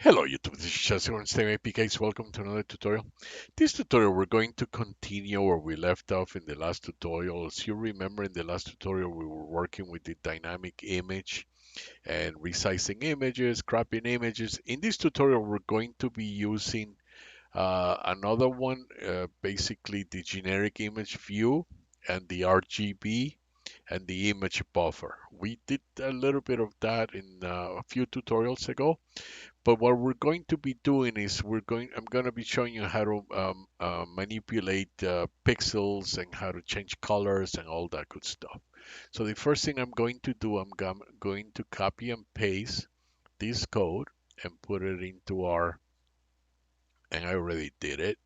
Hello YouTube, this is Chelsea from STEM APKs. Welcome to another tutorial. This tutorial we're going to continue where we left off in the last tutorial. As you remember, in the last tutorial we were working with the dynamic image and resizing images, cropping images. In this tutorial we're going to be using another one, basically the generic image view and the RGB and the image buffer. We did a little bit of that in a few tutorials ago. But what we're going to be doing is I'm going to be showing you how to manipulate pixels and how to change colors and all that good stuff. So the first thing I'm going to do, going to copy and paste this code and put it into and I already did it.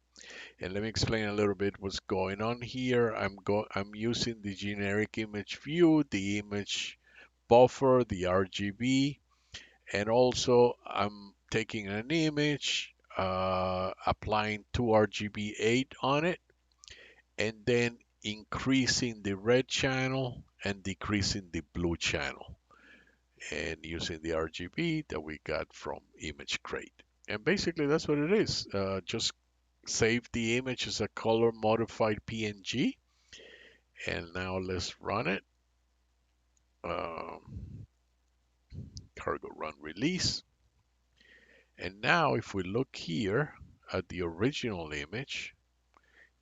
And let me explain a little bit what's going on here. I'm using the generic image view, the image buffer, the RGB, and also I'm taking an image, applying 2RGB8 on it, and then increasing the red channel and decreasing the blue channel, and using the RGB that we got from Image Crate. And basically that's what it is. Just save the image as a color modified PNG, and now let's run it. Um, Cargo run release. And now if we look here at the original image,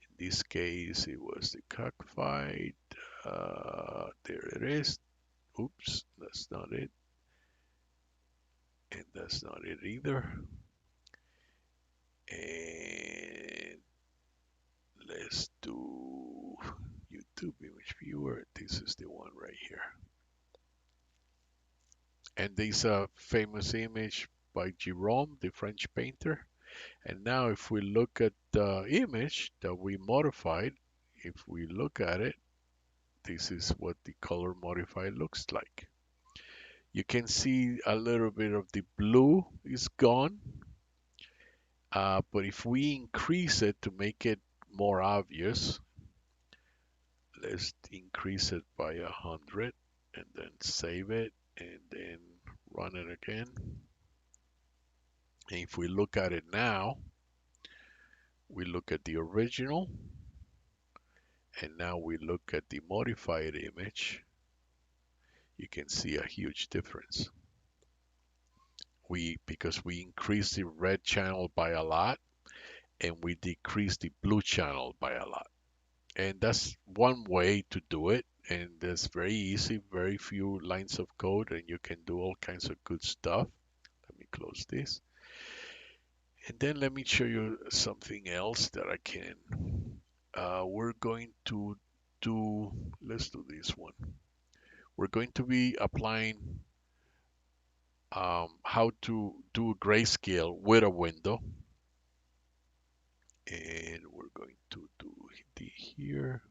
in this case it was the cockfight. There it is. Oops, that's not it. And that's not it either. And let's do YouTube image viewer. This is the one right here. And this is a famous image by Jerome, the French painter. And now if we look at the image that we modified, if we look at it, this is what the color modifier looks like. You can see a little bit of the blue is gone, but if we increase it to make it more obvious, let's increase it by 100 and then save it and then run it again. And if we look at it now, we look at the original, and now we look at the modified image, you can see a huge difference. Because we increased the red channel by a lot and we decreased the blue channel by a lot. And that's one way to do it. And that's very easy, very few lines of code, and you can do all kinds of good stuff. Let me close this. And then let me show you something else that I can. We're going to let's do this one. We're going to be applying how to do grayscale with a window. And we're going to do the here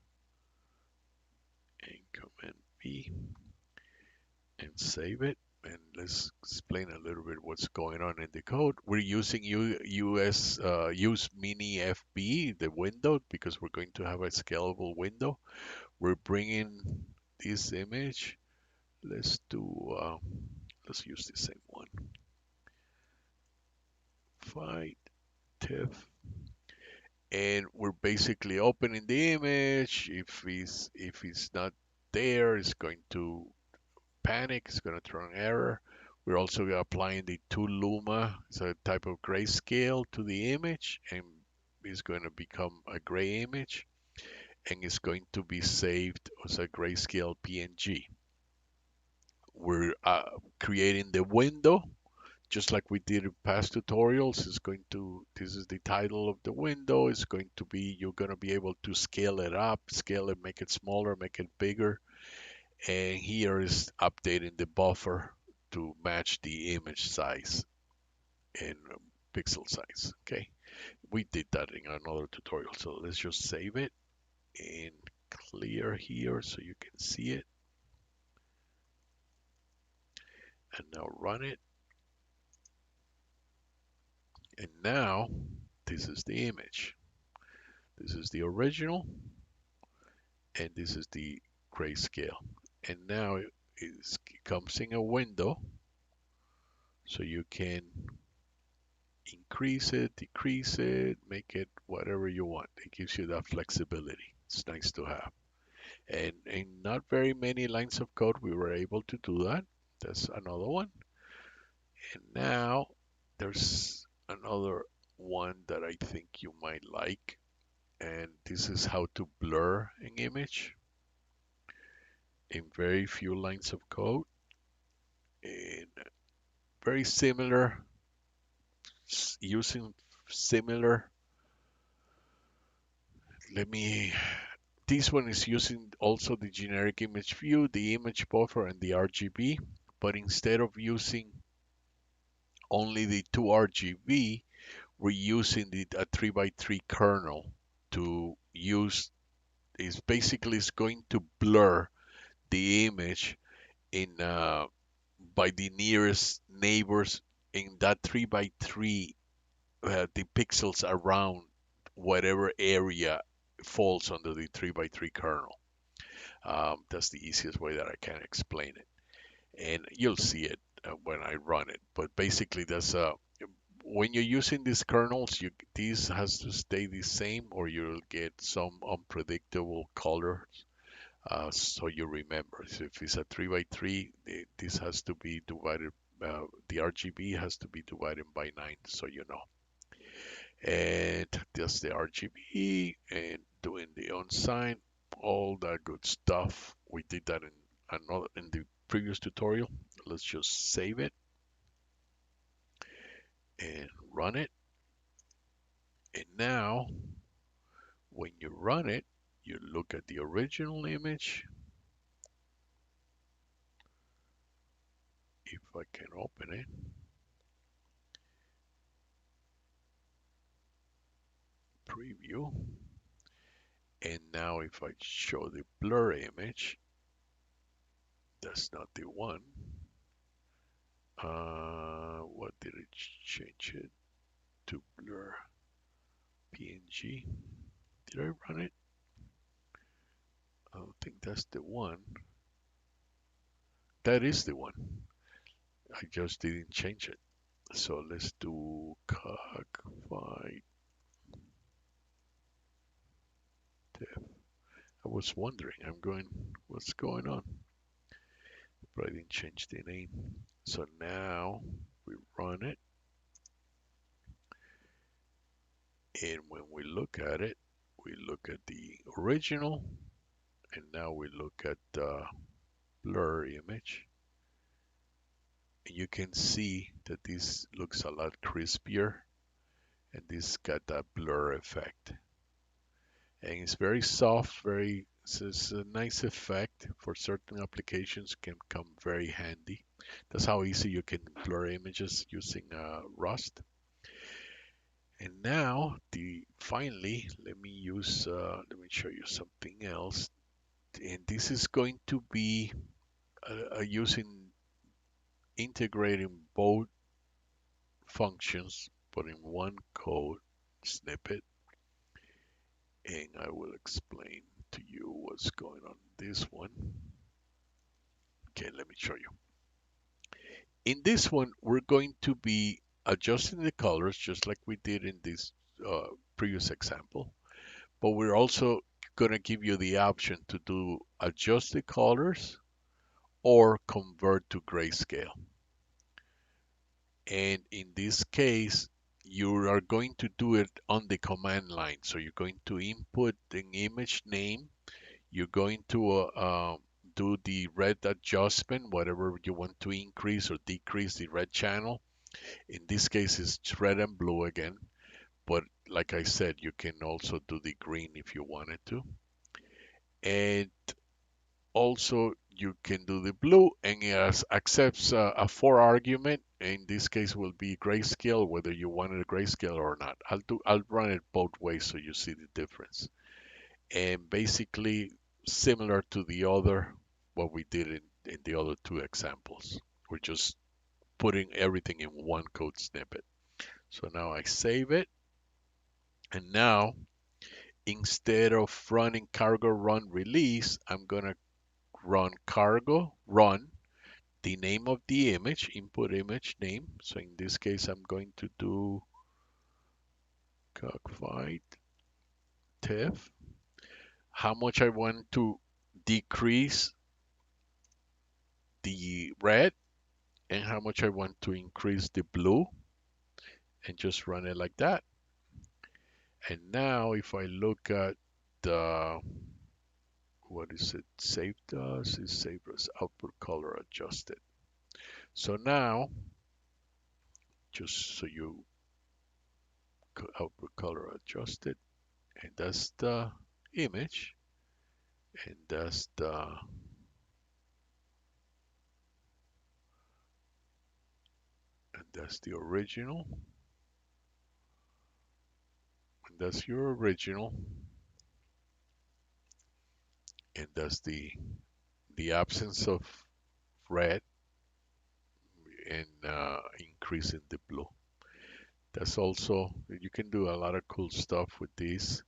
and Command V and save it. And let's explain a little bit what's going on in the code. We're using use mini FB, the window, because we're going to have a scalable window. We're bringing this image. Let's use the same one. Fight TIFF. And we're basically opening the image. If it's not there, it's going to panic. It's going to throw an error. We're also applying the 2 luma, it's a type of grayscale to the image, and it's going to become a gray image, and it's going to be saved as a grayscale PNG. We're creating the window just like we did in past tutorials. This is the title of the window. It's going to be, you're going to be able to scale it up, scale it, make it smaller, make it bigger. And here is updating the buffer to match the image size and pixel size. Okay, we did that in another tutorial. So let's just save it and clear here so you can see it. And now run it. And now this is the image. This is the original, and this is the grayscale. And now it comes in a window, so you can increase it, decrease it, make it whatever you want. It gives you that flexibility. It's nice to have. And in not very many lines of code, we were able to do that. That's another one. And now there's another one that I think you might like. And this is how to blur an image in very few lines of code. And very similar, using similar. Let me This one is using also the generic image view, the image buffer, and the RGB. But instead of using only the two RGB, we're using a 3x3 kernel to use. Is basically it's going to blur the image in by the nearest neighbors in that 3x3, the pixels around whatever area falls under the 3x3 kernel. That's the easiest way that I can explain it, and you'll see it when I run it. But basically, that's when you're using these kernels, this has to stay the same, or you'll get some unpredictable colors. So you remember, so if it's a 3x3, this has to be divided. The RGB has to be divided by 9, so you know. And just the RGB and doing the unsigned, all that good stuff. We did that in the previous tutorial. Let's just save it and run it. And now, when you run it, you look at the original image. If I can open it, preview. And now if I show the blur image, that's not the one. What did it change it to? Blur PNG. Did I run it? I don't think that's the one. That is the one. I just didn't change it. So let's do cog find def. I was wondering, I'm going, what's going on? But I didn't change the name. So now we run it. And when we look at it, we look at the original. And now we look at the blur image. And you can see that this looks a lot crispier. And this got that blur effect. And it's very soft, it's a nice effect for certain applications, can come very handy. That's how easy you can blur images using Rust. And now finally, let me show you something else. And this is going to be using integrating both functions, but in one code snippet. And I will explain to you what's going on this one. Okay, let me show you. In this one, we're going to be adjusting the colors just like we did in this previous example, but we're also going to give you the option to do adjust the colors or convert to grayscale. And in this case, you are going to do it on the command line. So you're going to input an image name. You're going to do the red adjustment, whatever you want to increase or decrease the red channel. In this case, it's red and blue again. But like I said, you can also do the green if you wanted to. And also you can do the blue, and it accepts a 4 argument. In this case will be grayscale, whether you wanted a grayscale or not. I'll run it both ways so you see the difference. And basically similar to the other, what we did in the other two examples. We're just putting everything in one code snippet. So now I save it. And now, instead of running cargo run release, I'm going to run cargo run the name of the image, input image name. So in this case, I'm going to do cockfight TIFF, how much I want to decrease the red and how much I want to increase the blue, and just run it like that. And now if I look at the, what is it saved us? It saved us output color adjusted. So now, just so you output color adjusted, and that's the image, and that's the original, and that's your original, and that's the absence of red and increasing the blue. That's also, you can do a lot of cool stuff with these.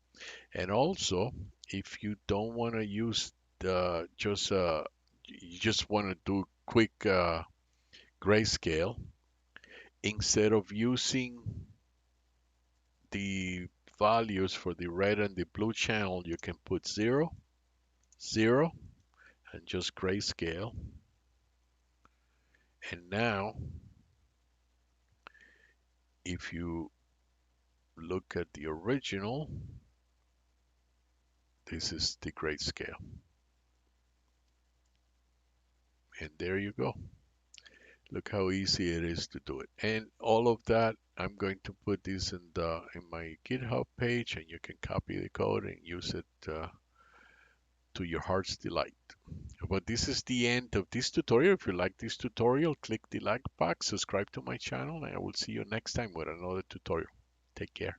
And also, if you don't want to use the just you just want to do quick grayscale, instead of using the values for the red and the blue channel, you can put 0, 0, and just grayscale. And now, if you look at the original, this is the grayscale. And there you go. Look how easy it is to do it. And all of that, I'm going to put this in my GitHub page, and you can copy the code and use it to your heart's delight. But this is the end of this tutorial. If you like this tutorial, click the like box, subscribe to my channel, and I will see you next time with another tutorial. Take care.